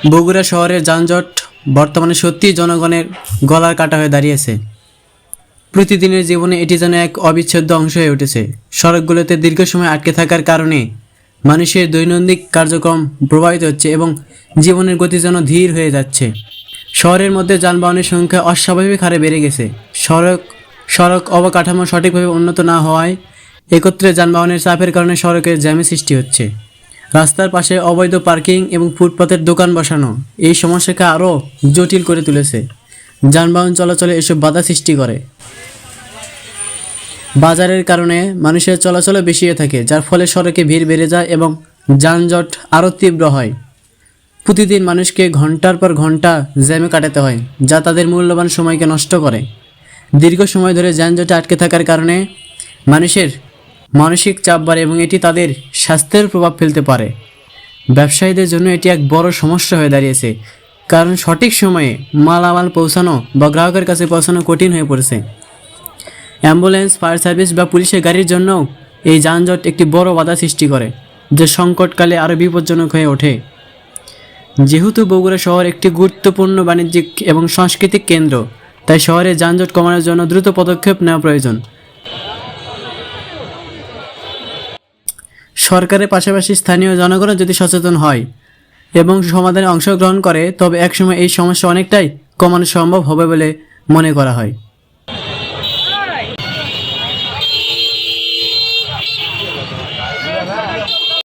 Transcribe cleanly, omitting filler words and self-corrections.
বগুড়া শহরের যানজট বর্তমানে সত্যিই জনগণের গলার কাটা হয়ে দাঁড়িয়েছে। প্রতিদিনের জীবনে এটি যেন এক অবিচ্ছেদ্য অংশ হয়ে উঠেছে। সড়কগুলোতে দীর্ঘ সময় আটকে থাকার কারণে মানুষের দৈনন্দিন কার্যক্রম প্রভাবিত হচ্ছে এবং জীবনের গতি যেন ধীর হয়ে যাচ্ছে। শহরের মধ্যে যানবাহনের সংখ্যা অস্বাভাবিক হারে বেড়ে গেছে। সড়ক অবকাঠামো সঠিকভাবে উন্নত না হওয়ায় একত্রে যানবাহনের চাপের কারণে সড়কের জ্যামের সৃষ্টি হচ্ছে। রাস্তার পাশে অবৈধ পার্কিং এবং ফুটপাতের দোকান বসানো এই সমস্যাকে আরও জটিল করে তুলেছে। যানবাহন চলাচলে এসব বাধা সৃষ্টি করে। বাজারের কারণে মানুষের চলাচলও বেশি হয়ে থাকে, যার ফলে সড়কে ভিড় বেড়ে যায় এবং যানজট আরও তীব্র হয়। প্রতিদিন মানুষকে ঘন্টার পর ঘন্টা জ্যামে কাটাতে হয়, যা তাদের মূল্যবান সময়কে নষ্ট করে। দীর্ঘ সময় ধরে যানজটে আটকে থাকার কারণে মানুষের মানসিক চাপ বাড়ে এবং এটি তাদের স্বাস্থ্যের প্রভাব ফেলতে পারে। ব্যবসায়ীদের জন্য এটি এক বড় সমস্যা হয়ে দাঁড়িয়েছে, কারণ সঠিক সময়ে মালামাল পৌঁছানো বা গ্রাহকের কাছে পৌঁছানো কঠিন হয়ে পড়েছে। অ্যাম্বুলেন্স, ফায়ার সার্ভিস বা পুলিশের গাড়ির জন্যও এই যানজট একটি বড় বাধা সৃষ্টি করে, যা সংকটকালে আরও বিপজ্জনক হয়ে ওঠে। যেহেতু বগুড়া শহর একটি গুরুত্বপূর্ণ বাণিজ্যিক এবং সাংস্কৃতিক কেন্দ্র, তাই শহরে যানজট কমানোর জন্য দ্রুত পদক্ষেপ নেওয়া প্রয়োজন। সরকারের পাশাপাশি স্থানীয় জনগণও যদি সচেতন হয় এবং সমাধানে অংশগ্রহণ করে, তবে একসময় এই সমস্যা অনেকটাই কমানো সম্ভব হবে বলে মনে করা হয়।